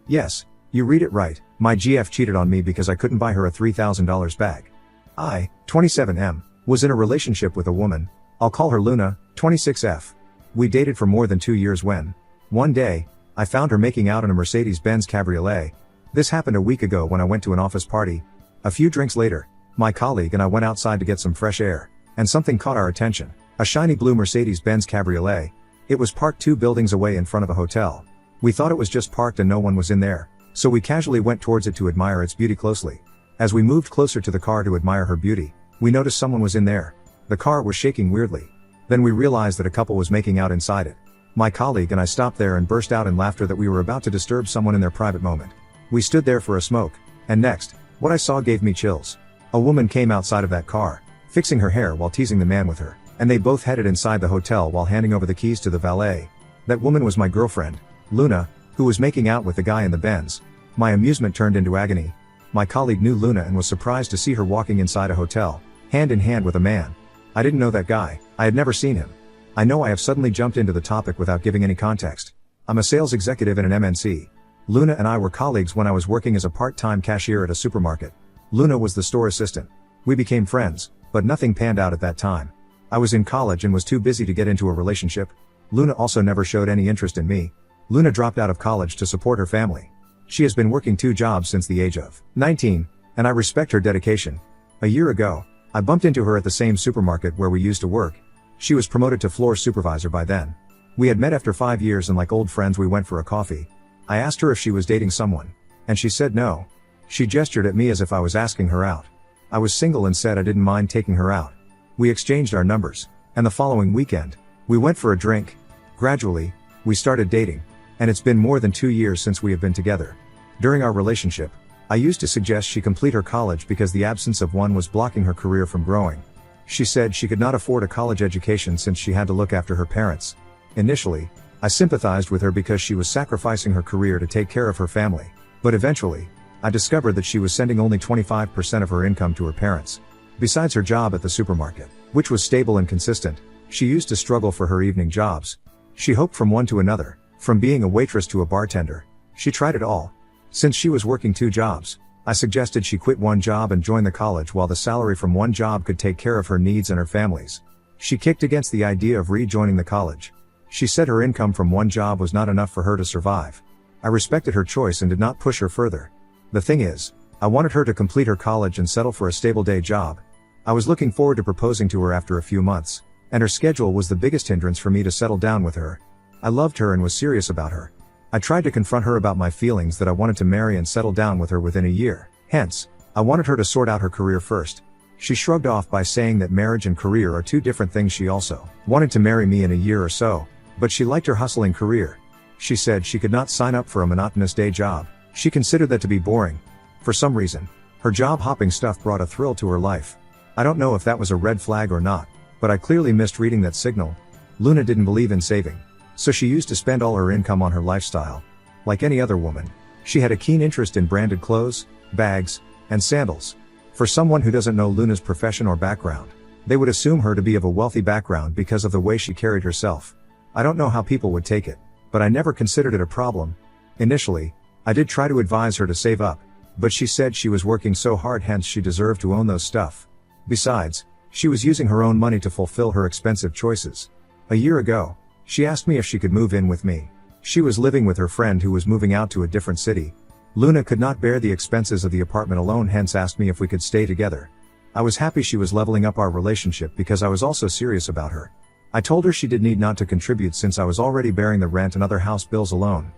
Yes, you read it right, my GF cheated on me because I couldn't buy her a $3,000 bag. I, 27M, was in a relationship with a woman, I'll call her Luna, 26F. We dated for more than 2 years when, one day, I found her making out in a Mercedes-Benz Cabriolet. This happened a week ago when I went to an office party. A few drinks later, my colleague and I went outside to get some fresh air, and something caught our attention. A shiny blue Mercedes-Benz Cabriolet. It was parked 2 buildings away in front of a hotel. We thought it was just parked and no one was in there, so we casually went towards it to admire its beauty closely. As we moved closer to the car to admire her beauty, we noticed someone was in there. The car was shaking weirdly. Then we realized that a couple was making out inside it. My colleague and I stopped there and burst out in laughter that we were about to disturb someone in their private moment. We stood there for a smoke, and next, what I saw gave me chills. A woman came outside of that car, fixing her hair while teasing the man with her, and they both headed inside the hotel while handing over the keys to the valet. That woman was my girlfriend, Luna, who was making out with the guy in the Benz. My amusement turned into agony. My colleague knew Luna and was surprised to see her walking inside a hotel, hand in hand with a man. I didn't know that guy, I had never seen him. I know I have suddenly jumped into the topic without giving any context. I'm a sales executive in an MNC. Luna and I were colleagues when I was working as a part-time cashier at a supermarket. Luna was the store assistant. We became friends, but nothing panned out at that time. I was in college and was too busy to get into a relationship. Luna also never showed any interest in me. Luna dropped out of college to support her family. She has been working 2 jobs since the age of 19, and I respect her dedication. A year ago, I bumped into her at the same supermarket where we used to work. She was promoted to floor supervisor by then. We had met after 5 years and like old friends we went for a coffee. I asked her if she was dating someone, and she said no. She gestured at me as if I was asking her out. I was single and said I didn't mind taking her out. We exchanged our numbers, and the following weekend, we went for a drink. Gradually, we started dating, and it's been more than 2 years since we have been together. During our relationship, I used to suggest she complete her college because the absence of one was blocking her career from growing. She said she could not afford a college education since she had to look after her parents. Initially, I sympathized with her because she was sacrificing her career to take care of her family, but eventually, I discovered that she was sending only 25% of her income to her parents. Besides her job at the supermarket, which was stable and consistent, she used to struggle for her evening jobs. She hoped from one to another, from being a waitress to a bartender. She tried it all. Since she was working 2 jobs, I suggested she quit one job and join the college while the salary from one job could take care of her needs and her family's. She kicked against the idea of rejoining the college. She said her income from one job was not enough for her to survive. I respected her choice and did not push her further. The thing is, I wanted her to complete her college and settle for a stable day job. I was looking forward to proposing to her after a few months, and her schedule was the biggest hindrance for me to settle down with her. I loved her and was serious about her. I tried to confront her about my feelings that I wanted to marry and settle down with her within a year. Hence, I wanted her to sort out her career first. She shrugged off by saying that marriage and career are 2 different things. She also wanted to marry me in a year or so, but she liked her hustling career. She said she could not sign up for a monotonous day job. She considered that to be boring. For some reason, her job hopping stuff brought a thrill to her life. I don't know if that was a red flag or not, but I clearly missed reading that signal. Luna didn't believe in saving, so she used to spend all her income on her lifestyle. Like any other woman, she had a keen interest in branded clothes, bags, and sandals. For someone who doesn't know Luna's profession or background, they would assume her to be of a wealthy background because of the way she carried herself. I don't know how people would take it, but I never considered it a problem. Initially, I did try to advise her to save up, but she said she was working so hard, hence she deserved to own those stuff. Besides, she was using her own money to fulfill her expensive choices. A year ago, she asked me if she could move in with me. She was living with her friend who was moving out to a different city. Luna could not bear the expenses of the apartment alone, hence asked me if we could stay together. I was happy she was leveling up our relationship because I was also serious about her. I told her she did need not to contribute since I was already bearing the rent and other house bills alone.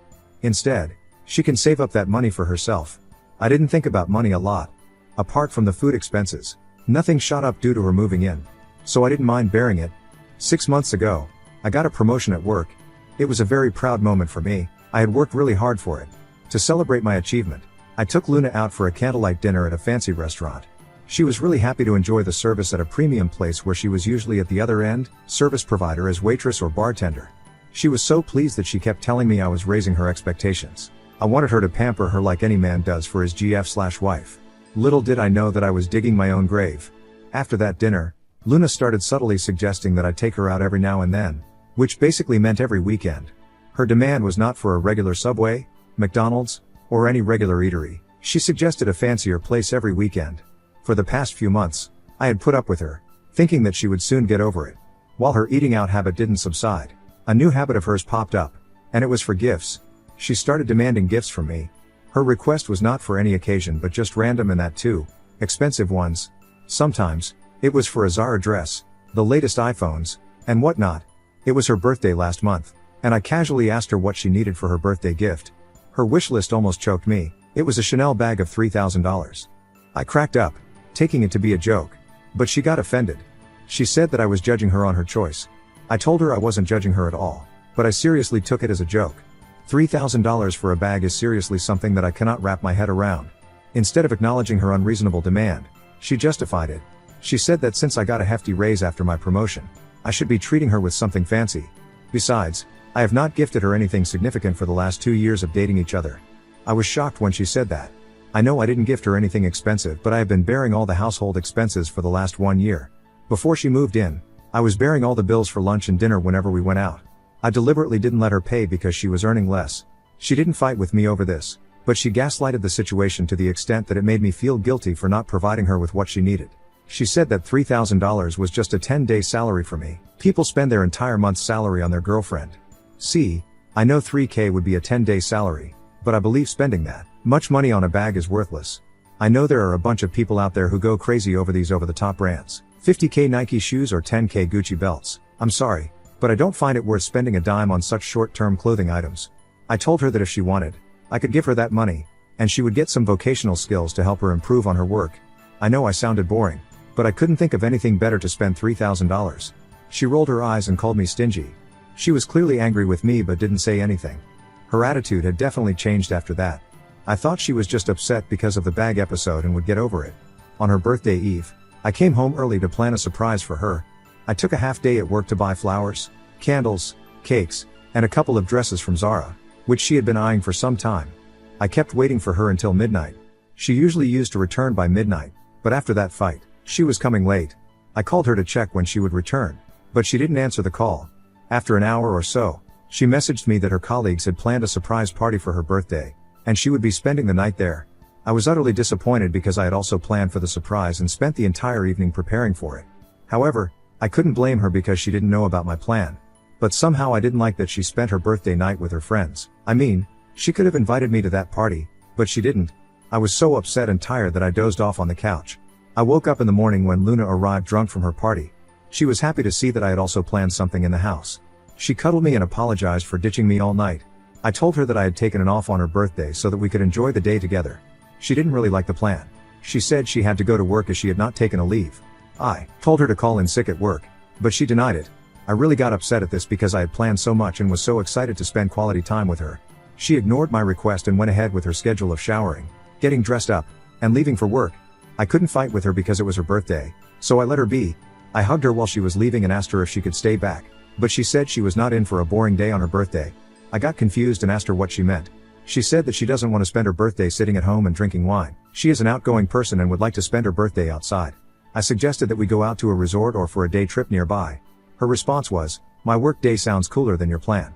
Instead, she can save up that money for herself. I didn't think about money a lot. Apart from the food expenses, nothing shot up due to her moving in, so I didn't mind bearing it. 6 months ago, I got a promotion at work. It was a very proud moment for me. I had worked really hard for it. To celebrate my achievement, I took Luna out for a candlelight dinner at a fancy restaurant. She was really happy to enjoy the service at a premium place where she was usually at the other end, service provider as waitress or bartender. She was so pleased that she kept telling me I was raising her expectations. I wanted her to pamper her like any man does for his GF/wife. Little did I know that I was digging my own grave. After that dinner, Luna started subtly suggesting that I take her out every now and then, which basically meant every weekend. Her demand was not for a regular Subway, McDonald's, or any regular eatery. She suggested a fancier place every weekend. For the past few months, I had put up with her, thinking that she would soon get over it. While her eating out habit didn't subside, a new habit of hers popped up, and it was for gifts. She started demanding gifts from me. Her request was not for any occasion but just random, and that too, expensive ones. Sometimes, it was for a Zara dress, the latest iPhones, and whatnot. It was her birthday last month, and I casually asked her what she needed for her birthday gift. Her wish list almost choked me. It was a Chanel bag of $3,000. I cracked up, taking it to be a joke. But she got offended. She said that I was judging her on her choice. I told her I wasn't judging her at all, but I seriously took it as a joke. $3,000 for a bag is seriously something that I cannot wrap my head around. Instead of acknowledging her unreasonable demand, she justified it. She said that since I got a hefty raise after my promotion, I should be treating her with something fancy. Besides, I have not gifted her anything significant for the last 2 years of dating each other. I was shocked when she said that. I know I didn't gift her anything expensive, but I have been bearing all the household expenses for the last 1 year. Before she moved in, I was bearing all the bills for lunch and dinner whenever we went out. I deliberately didn't let her pay because she was earning less. She didn't fight with me over this, but she gaslighted the situation to the extent that it made me feel guilty for not providing her with what she needed. She said that $3,000 was just a 10-day salary for me. People spend their entire month's salary on their girlfriend. See, I know $3,000 would be a 10-day salary, but I believe spending that much money on a bag is worthless. I know there are a bunch of people out there who go crazy over these over-the-top brands. $50,000 Nike shoes or $10,000 Gucci belts. I'm sorry, but I don't find it worth spending a dime on such short-term clothing items. I told her that if she wanted, I could give her that money, and she would get some vocational skills to help her improve on her work. I know I sounded boring, but I couldn't think of anything better to spend $3,000. She rolled her eyes and called me stingy. She was clearly angry with me but didn't say anything. Her attitude had definitely changed after that. I thought she was just upset because of the bag episode and would get over it. On her birthday eve, I came home early to plan a surprise for her. I took a half day at work to buy flowers, candles, cakes, and a couple of dresses from Zara, which she had been eyeing for some time. I kept waiting for her until midnight. She usually used to return by midnight, but after that fight, she was coming late. I called her to check when she would return, but she didn't answer the call. After an hour or so, she messaged me that her colleagues had planned a surprise party for her birthday, and she would be spending the night there. I was utterly disappointed because I had also planned for the surprise and spent the entire evening preparing for it. However, I couldn't blame her because she didn't know about my plan. But somehow I didn't like that she spent her birthday night with her friends. I mean, she could have invited me to that party, but she didn't. I was so upset and tired that I dozed off on the couch. I woke up in the morning when Luna arrived drunk from her party. She was happy to see that I had also planned something in the house. She cuddled me and apologized for ditching me all night. I told her that I had taken it off on her birthday so that we could enjoy the day together. She didn't really like the plan. She said she had to go to work as she had not taken a leave. I told her to call in sick at work, but she denied it. I really got upset at this because I had planned so much and was so excited to spend quality time with her. She ignored my request and went ahead with her schedule of showering, getting dressed up, and leaving for work. I couldn't fight with her because it was her birthday, so I let her be. I hugged her while she was leaving and asked her if she could stay back, but she said she was not in for a boring day on her birthday. I got confused and asked her what she meant. She said that she doesn't want to spend her birthday sitting at home and drinking wine. She is an outgoing person and would like to spend her birthday outside. I suggested that we go out to a resort or for a day trip nearby. Her response was, "My work day sounds cooler than your plan."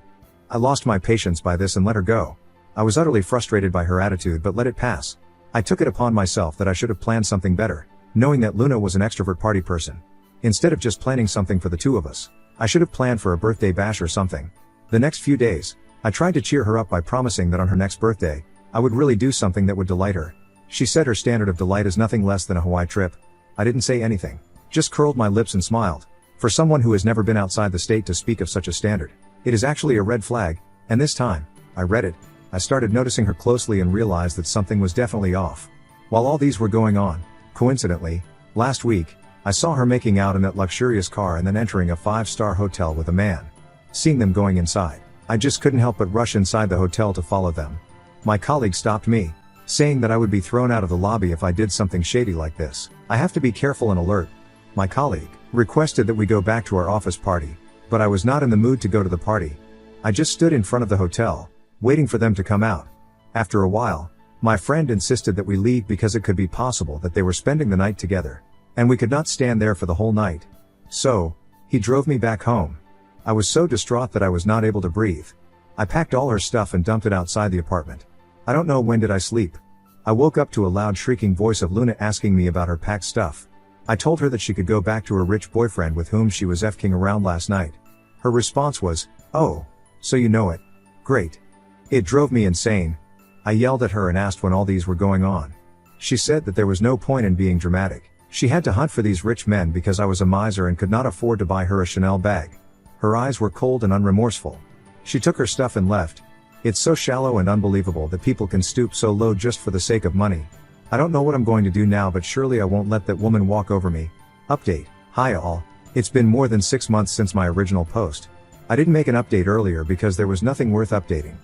I lost my patience by this and let her go. I was utterly frustrated by her attitude but let it pass. I took it upon myself that I should have planned something better, knowing that Luna was an extrovert party person. Instead of just planning something for the two of us, I should have planned for a birthday bash or something. The next few days, I tried to cheer her up by promising that on her next birthday, I would really do something that would delight her. She said her standard of delight is nothing less than a Hawaii trip. I didn't say anything, just curled my lips and smiled. For someone who has never been outside the state to speak of such a standard, it is actually a red flag, and this time, I read it. I started noticing her closely and realized that something was definitely off. While all these were going on, coincidentally, last week, I saw her making out in that luxurious car and then entering a 5-star hotel with a man. Seeing them going inside, I just couldn't help but rush inside the hotel to follow them. My colleague stopped me, saying that I would be thrown out of the lobby if I did something shady like this. I have to be careful and alert. My colleague requested that we go back to our office party, but I was not in the mood to go to the party. I just stood in front of the hotel, waiting for them to come out. After a while, my friend insisted that we leave because it could be possible that they were spending the night together, and we could not stand there for the whole night. So, he drove me back home. I was so distraught that I was not able to breathe. I packed all her stuff and dumped it outside the apartment. I don't know when did I sleep. I woke up to a loud shrieking voice of Luna asking me about her packed stuff. I told her that she could go back to her rich boyfriend with whom she was f-king around last night. Her response was, "Oh, so you know it. Great." It drove me insane. I yelled at her and asked when all these were going on. She said that there was no point in being dramatic. She had to hunt for these rich men because I was a miser and could not afford to buy her a Chanel bag. Her eyes were cold and unremorseful. She took her stuff and left. It's so shallow and unbelievable that people can stoop so low just for the sake of money. I don't know what I'm going to do now, but surely I won't let that woman walk over me. Update. Hi all. It's been more than 6 months since my original post. I didn't make an update earlier because there was nothing worth updating.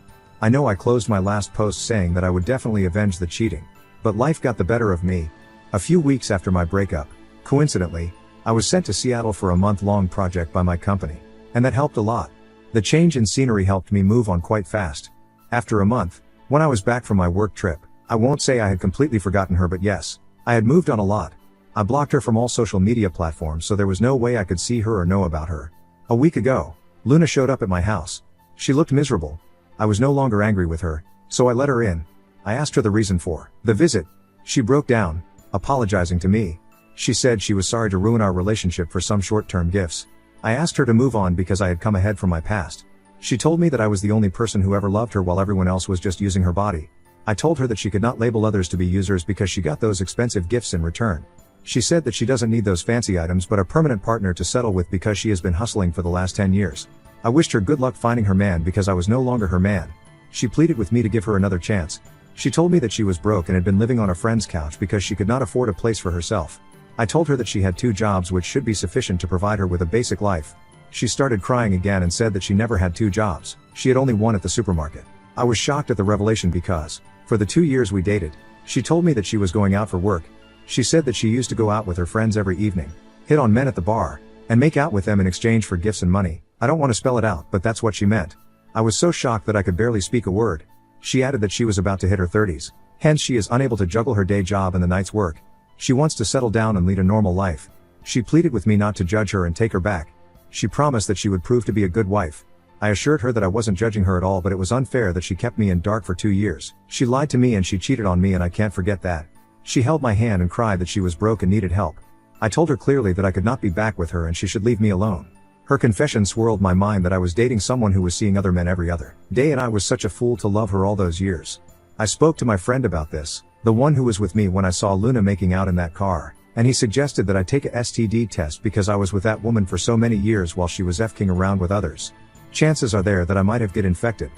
I know I closed my last post saying that I would definitely avenge the cheating. But life got the better of me. A few weeks after my breakup, coincidentally, I was sent to Seattle for a month-long project by my company. And that helped a lot. The change in scenery helped me move on quite fast. After a month, when I was back from my work trip, I won't say I had completely forgotten her, but yes, I had moved on a lot. I blocked her from all social media platforms so there was no way I could see her or know about her. A week ago, Luna showed up at my house. She looked miserable. I was no longer angry with her, so I let her in. I asked her the reason for the visit. She broke down, apologizing to me. She said she was sorry to ruin our relationship for some short-term gifts. I asked her to move on because I had come ahead from my past. She told me that I was the only person who ever loved her while everyone else was just using her body. I told her that she could not label others to be users because she got those expensive gifts in return. She said that she doesn't need those fancy items but a permanent partner to settle with because she has been hustling for the last 10 years. I wished her good luck finding her man because I was no longer her man. She pleaded with me to give her another chance. She told me that she was broke and had been living on a friend's couch because she could not afford a place for herself. I told her that she had 2 jobs which should be sufficient to provide her with a basic life. She started crying again and said that she never had 2 jobs, she had only one at the supermarket. I was shocked at the revelation because, for the 2 years we dated, she told me that she was going out for work. She said that she used to go out with her friends every evening, hit on men at the bar, and make out with them in exchange for gifts and money. I don't want to spell it out, but that's what she meant. I was so shocked that I could barely speak a word. She added that she was about to hit her 30s, hence she is unable to juggle her day job and the night's work. She wants to settle down and lead a normal life. She pleaded with me not to judge her and take her back. She promised that she would prove to be a good wife. I assured her that I wasn't judging her at all, but it was unfair that she kept me in dark for 2 years. She lied to me and she cheated on me and I can't forget that. She held my hand and cried that she was broke and needed help. I told her clearly that I could not be back with her and she should leave me alone. Her confession swirled my mind that I was dating someone who was seeing other men every other day and I was such a fool to love her all those years. I spoke to my friend about this, the one who was with me when I saw Luna making out in that car, and he suggested that I take a STD test because I was with that woman for so many years while she was f-king around with others. Chances are there that I might have get infected.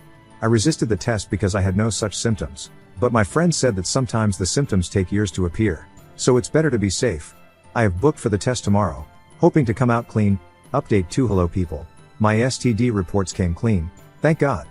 I resisted the test because I had no such symptoms, but my friend said that sometimes the symptoms take years to appear, so it's better to be safe. I have booked for the test tomorrow, hoping to come out clean. Update 2. Hello people. My STD reports came clean, thank God.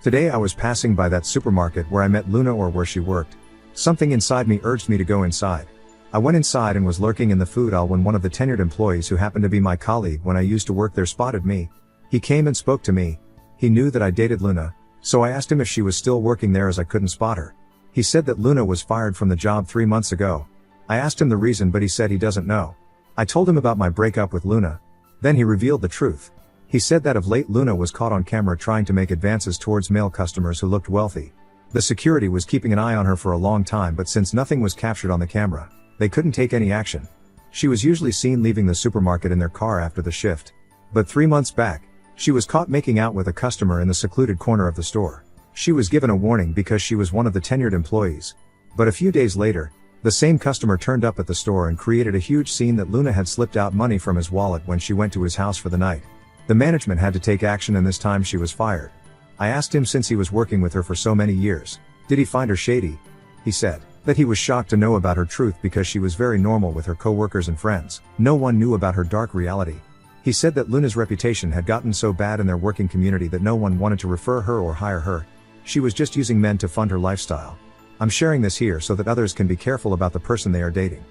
Today I was passing by that supermarket where I met Luna or where she worked. Something inside me urged me to go inside. I went inside and was lurking in the food aisle when one of the tenured employees who happened to be my colleague when I used to work there spotted me. He came and spoke to me. He knew that I dated Luna, so I asked him if she was still working there as I couldn't spot her. He said that Luna was fired from the job 3 months ago. I asked him the reason but he said he doesn't know. I told him about my breakup with Luna. Then he revealed the truth. He said that of late Luna was caught on camera trying to make advances towards male customers who looked wealthy. The security was keeping an eye on her for a long time but since nothing was captured on the camera, they couldn't take any action. She was usually seen leaving the supermarket in their car after the shift. But 3 months back, she was caught making out with a customer in the secluded corner of the store. She was given a warning because she was one of the tenured employees. But a few days later, the same customer turned up at the store and created a huge scene that Luna had slipped out money from his wallet when she went to his house for the night. The management had to take action and this time she was fired. I asked him, since he was working with her for so many years, did he find her shady? He said that he was shocked to know about her truth because she was very normal with her co-workers and friends. No one knew about her dark reality. He said that Luna's reputation had gotten so bad in their working community that no one wanted to refer her or hire her. She was just using men to fund her lifestyle. I'm sharing this here so that others can be careful about the person they are dating.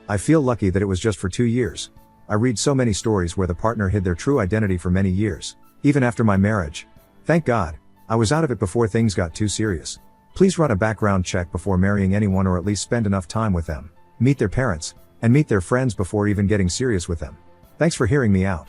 I feel lucky that it was just for 2 years. I read so many stories where the partner hid their true identity for many years, even after my marriage. Thank God, I was out of it before things got too serious. Please run a background check before marrying anyone or at least spend enough time with them, meet their parents, and meet their friends before even getting serious with them. Thanks for hearing me out.